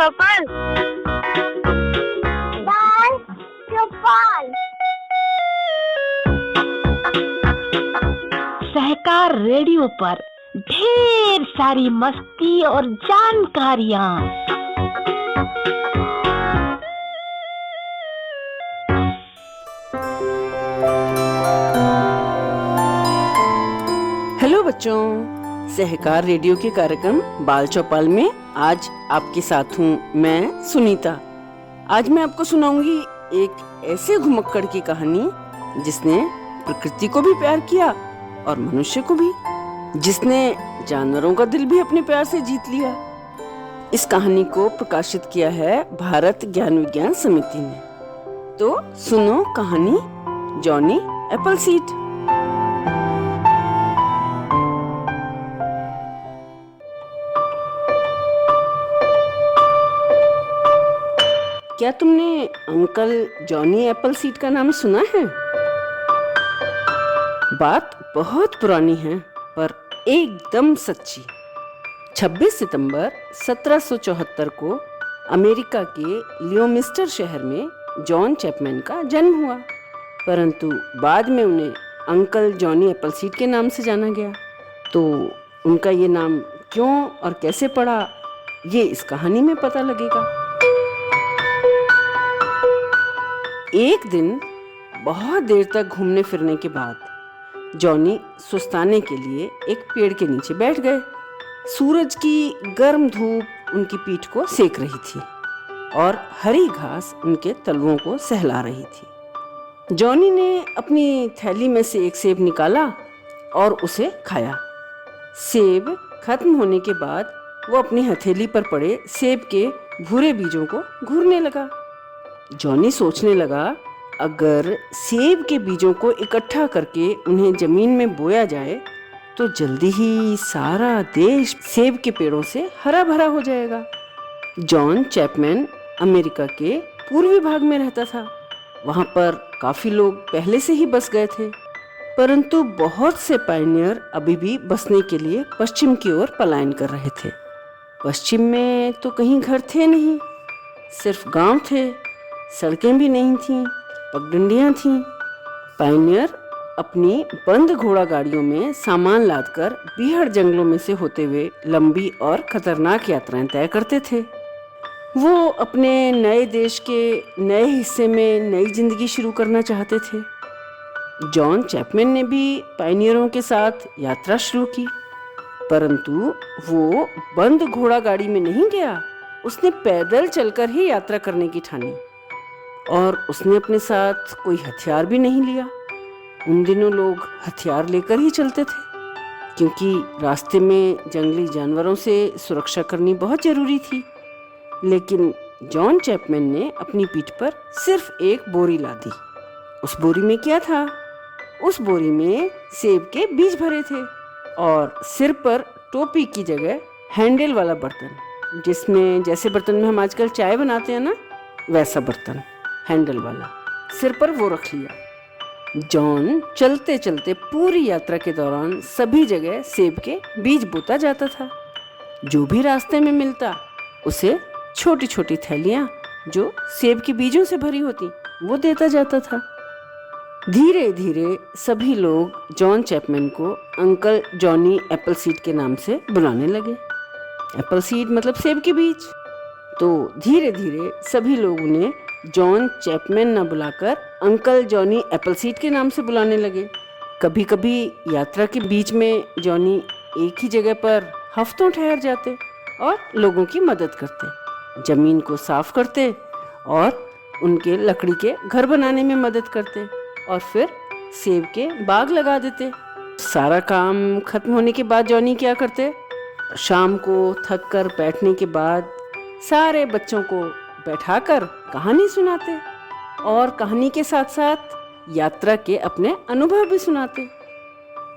चौपल। दाल चौपल। सहकार radio पर ढेर सारी मस्ती और जानकारियाँ। हेलो बच्चों, सहकार रेडियो के कार्यक्रम बाल चौपाल में आज आपके साथ हूँ मैं सुनीता। आज मैं आपको सुनाऊंगी एक ऐसे घुमक्कड़ की कहानी जिसने प्रकृति को भी प्यार किया और मनुष्य को भी, जिसने जानवरों का दिल भी अपने प्यार से जीत लिया। इस कहानी को प्रकाशित किया है भारत ज्ञान विज्ञान समिति ने। तो सुनो कहानी जॉनी एप्पलसीड। क्या तुमने अंकल जॉनी एप्पलसीड का नाम सुना है? बात बहुत पुरानी है पर एकदम सच्ची। 26 सितंबर 1774 को अमेरिका के लियोमिस्टर शहर में जॉन चैपमैन का जन्म हुआ, परंतु बाद में उन्हें अंकल जॉनी एप्पलसीड के नाम से जाना गया। तो उनका ये नाम क्यों और कैसे पड़ा, ये इस कहानी में पता लगेगा। एक दिन बहुत देर तक घूमने फिरने के बाद जॉनी सुस्ताने के लिए एक पेड़ के नीचे बैठ गए। सूरज की गर्म धूप उनकी पीठ को सेक रही थी और हरी घास उनके तलवों को सहला रही थी। जॉनी ने अपनी थैली में से एक सेब निकाला और उसे खाया। सेब खत्म होने के बाद वो अपनी हथेली पर पड़े सेब के भूरे बीजों को घूरने लगा। जॉनी सोचने लगा, अगर सेब के बीजों को इकट्ठा करके उन्हें जमीन में बोया जाए तो जल्दी ही सारा देश सेब के पेड़ों से हरा भरा हो जाएगा। जॉन चैपमैन अमेरिका के पूर्वी भाग में रहता था। वहाँ पर काफी लोग पहले से ही बस गए थे, परंतु बहुत से पायनियर अभी भी बसने के लिए पश्चिम की ओर पलायन कर रहे थे। पश्चिम में तो कहीं घर थे नहीं, सिर्फ गांव थे। सड़कें भी नहीं थीं, पगडंडियां थीं। पायनियर अपनी बंद घोड़ा गाड़ियों में सामान लादकर बीहड़ जंगलों में से होते हुए लंबी और खतरनाक यात्राएं तय करते थे। वो अपने नए देश के नए हिस्से में नई जिंदगी शुरू करना चाहते थे। जॉन चैपमैन ने भी पायनियरों के साथ यात्रा शुरू की, परंतु वो बंद घोड़ा गाड़ी में नहीं गया। उसने पैदल चलकर ही यात्रा करने की ठानी और उसने अपने साथ कोई हथियार भी नहीं लिया। उन दिनों लोग हथियार लेकर ही चलते थे, क्योंकि रास्ते में जंगली जानवरों से सुरक्षा करनी बहुत जरूरी थी। लेकिन जॉन चैपमैन ने अपनी पीठ पर सिर्फ एक बोरी लादी। उस बोरी में क्या था? उस बोरी में सेब के बीज भरे थे और सिर पर टोपी की जगह हैंडल वाला बर्तन, जिसमें जैसे बर्तन में हम आजकल चाय बनाते हैं ना, वैसा बर्तन हैंडल वाला सिर पर वो रख लिया। जॉन चलते चलते पूरी यात्रा के दौरान सभी जगह सेब के बीज बोता जाता था। जो भी रास्ते में मिलता उसे छोटी छोटी थैलियां जो सेब के बीजों से भरी होती वो देता जाता था। धीरे धीरे सभी लोग जॉन चैपमैन को अंकल जॉनी एप्पलसीड के नाम से बुलाने लगे। एप्पलसीड मतलब सेब के बीज। तो धीरे धीरे सभी लोग उन्हें जॉन चैपमैन न बुलाकर अंकल जॉनी एप्पलसीड के नाम से बुलाने लगे। कभी कभी यात्रा के बीच में जॉनी एक ही जगह पर हफ्तों ठहर जाते और लोगों की मदद करते, जमीन को साफ करते और उनके लकड़ी के घर बनाने में मदद करते और फिर सेब के बाग लगा देते। सारा काम खत्म होने के बाद जॉनी क्या करते? शाम को थक कर बैठने के बाद सारे बच्चों को बैठाकर कहानी सुनाते और कहानी के साथ साथ यात्रा के अपने अनुभव भी सुनाते।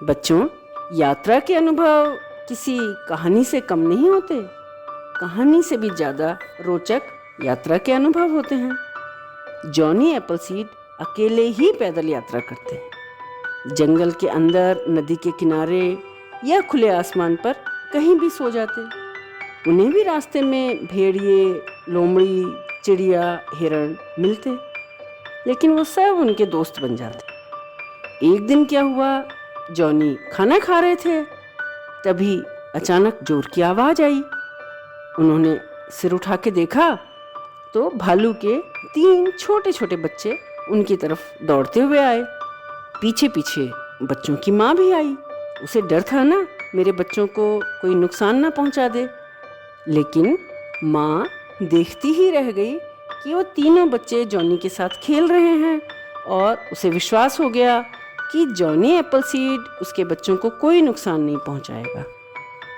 बच्चों, यात्रा के अनुभव किसी कहानी से कम नहीं होते। कहानी से भी ज्यादा रोचक यात्रा के अनुभव होते हैं। जॉनी एप्पलसीड अकेले ही पैदल यात्रा करते हैं। जंगल के अंदर, नदी के किनारे या खुले आसमान पर कहीं भी सो जाते। उन्हें भी रास्ते में भेड़िए, लोमड़ी, चिड़िया, हिरण मिलते, लेकिन वो सब उनके दोस्त बन जाते। एक दिन क्या हुआ, जॉनी खाना खा रहे थे, तभी अचानक जोर की आवाज आई। उन्होंने सिर उठा के देखा तो भालू के 3 छोटे छोटे बच्चे उनकी तरफ दौड़ते हुए आए। पीछे पीछे बच्चों की माँ भी आई। उसे डर था ना, मेरे बच्चों को कोई नुकसान ना पहुंचा दे। लेकिन माँ देखती ही रह गई कि वो तीनों बच्चे जॉनी के साथ खेल रहे हैं, और उसे विश्वास हो गया कि जॉनी एप्पलसीड उसके बच्चों को कोई नुकसान नहीं पहुंचाएगा।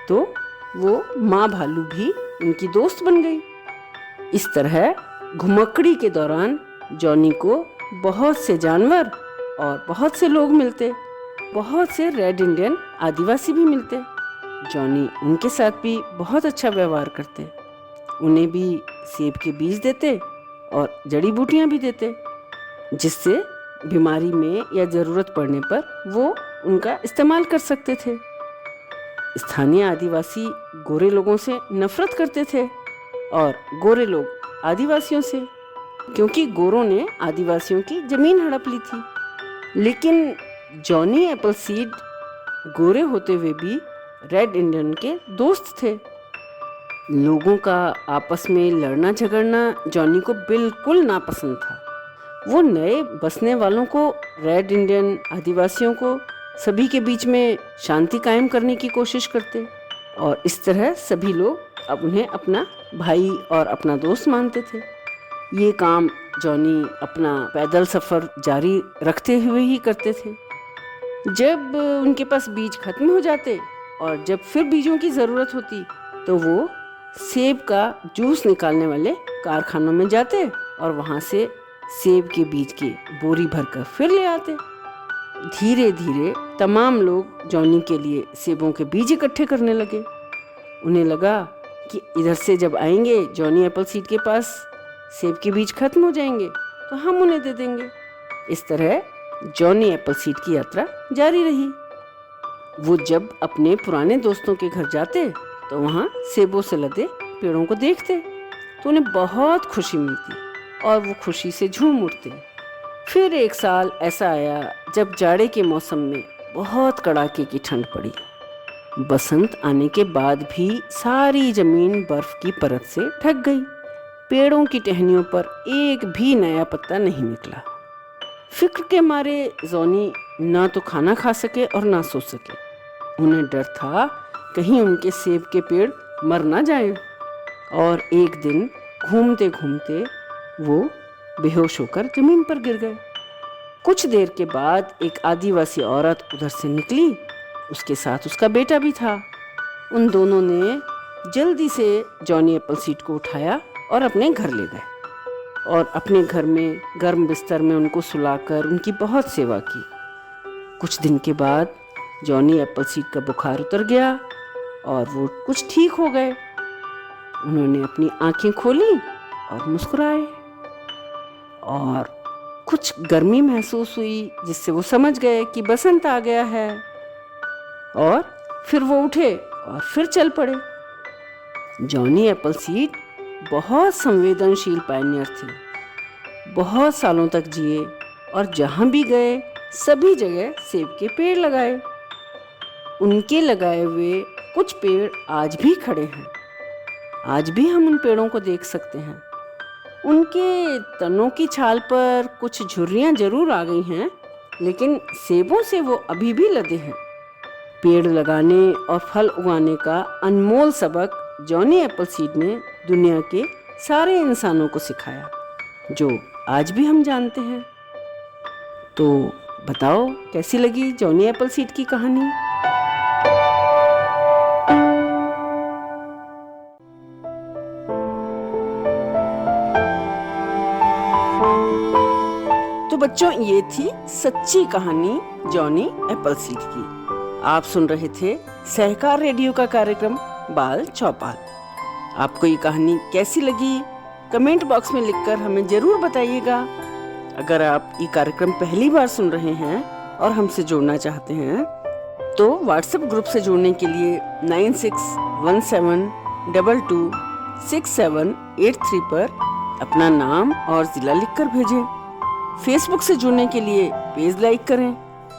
तो वो माँ भालू भी उनकी दोस्त बन गई। इस तरह घुमक्कड़ी के दौरान जॉनी को बहुत से जानवर और बहुत से लोग मिलते, बहुत से रेड इंडियन आदिवासी भी मिलते। जॉनी उनके साथ भी बहुत अच्छा व्यवहार करते, उन्हें भी सेब के बीज देते और जड़ी बूटियां भी देते, जिससे बीमारी में या ज़रूरत पड़ने पर वो उनका इस्तेमाल कर सकते थे। स्थानीय आदिवासी गोरे लोगों से नफरत करते थे और गोरे लोग आदिवासियों से, क्योंकि गोरों ने आदिवासियों की ज़मीन हड़प ली थी। लेकिन जॉनी एप्पलसीड गोरे होते हुए भी रेड इंडियन के दोस्त थे। लोगों का आपस में लड़ना झगड़ना जॉनी को बिल्कुल नापसंद था। वो नए बसने वालों को, रेड इंडियन आदिवासियों को, सभी के बीच में शांति कायम करने की कोशिश करते, और इस तरह सभी लोग अब उन्हें अपना भाई और अपना दोस्त मानते थे। ये काम जॉनी अपना पैदल सफ़र जारी रखते हुए ही करते थे। जब उनके पास बीज खत्म हो जाते और जब फिर बीजों की ज़रूरत होती, तो वो सेब का जूस निकालने वाले कारखानों में जाते और वहाँ से सेब के बीज की बोरी भरकर फिर ले आते। धीरे धीरे तमाम लोग जॉनी के लिए सेबों के बीज इकट्ठे करने लगे। उन्हें लगा कि इधर से जब आएंगे जॉनी एप्पलसीड के पास, सेब के बीज खत्म हो जाएंगे तो हम उन्हें दे देंगे। इस तरह जॉनी एप्पलसीड की यात्रा जारी रही। वो जब अपने पुराने दोस्तों के घर जाते तो वहाँ सेबों से लदे पेड़ों को देखते तो उन्हें बहुत खुशी मिलती और वो खुशी से झूम उठते। फिर एक साल ऐसा आया जब जाड़े के मौसम में बहुत कड़ाके की ठंड पड़ी। बसंत आने के बाद भी सारी जमीन बर्फ की परत से ढक गई। पेड़ों की टहनियों पर एक भी नया पत्ता नहीं निकला। फिक्र के मारे जॉनी ना तो खाना खा सके और ना सो सके। उन्हें डर था कहीं उनके सेब के पेड़ मर ना जाए। और एक दिन घूमते घूमते वो बेहोश होकर जमीन पर गिर गए। कुछ देर के बाद एक आदिवासी औरत उधर से निकली, उसके साथ उसका बेटा भी था। उन दोनों ने जल्दी से जॉनी एप्पलसीड को उठाया और अपने घर ले गए और अपने घर में गर्म बिस्तर में उनको सुलाकर उनकी बहुत सेवा की। कुछ दिन के बाद जॉनी एप्पलसीड का बुखार उतर गया और वो कुछ ठीक हो गए। उन्होंने अपनी आंखें खोली और मुस्कुराए और कुछ गर्मी महसूस हुई, जिससे वो समझ गए कि बसंत आ गया है। और फिर वो उठे और फिर चल पड़े। जॉनी एप्पलसीड बहुत संवेदनशील पायनियर थे। बहुत सालों तक जिए और जहाँ भी गए सभी जगह सेब के पेड़ लगाए। उनके लगाए हुए कुछ पेड़ आज भी खड़े हैं। आज भी हम उन पेड़ों को देख सकते हैं। उनके तनों की छाल पर कुछ झुर्रियाँ जरूर आ गई हैं, लेकिन सेबों से वो अभी भी लदे हैं। पेड़ लगाने और फल उगाने का अनमोल सबक जॉनी एप्पलसीड ने दुनिया के सारे इंसानों को सिखाया, जो आज भी हम जानते हैं। तो बताओ कैसी लगी जॉनी एप्पलसीड की कहानी? तो बच्चों, ये थी सच्ची कहानी जॉनी एप्पलसीड की। आप सुन रहे थे सहकार रेडियो का कार्यक्रम बाल चौपाल। आपको ये कहानी कैसी लगी कमेंट बॉक्स में लिखकर हमें जरूर बताइएगा। अगर आप ये कार्यक्रम पहली बार सुन रहे हैं और हमसे जुड़ना चाहते हैं तो व्हाट्सएप ग्रुप से जुड़ने के लिए 961722 6783 पर अपना नाम और जिला लिखकर भेजें। फेसबुक से जुड़ने के लिए पेज लाइक करें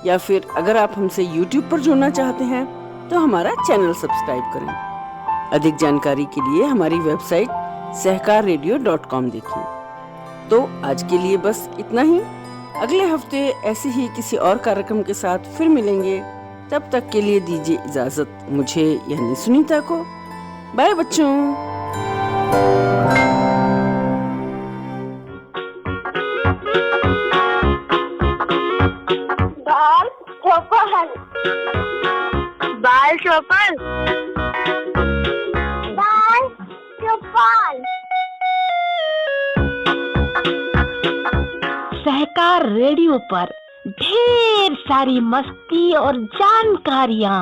या फिर अगर आप हमसे YouTube पर जुड़ना चाहते हैं तो हमारा चैनल सब्सक्राइब करें। अधिक जानकारी के लिए हमारी वेबसाइट सहकाररेडियो.com देखें। तो आज के लिए बस इतना ही। अगले हफ्ते ऐसे ही किसी और कार्यक्रम के साथ फिर मिलेंगे। तब तक के लिए दीजिए इजाजत मुझे यानी सुनीता को। बाय बच्चों। बाल चौपन, बाल चौपन, बाल चौपन। सहकार रेडियो पर ढेर सारी मस्ती और जानकारियाँ।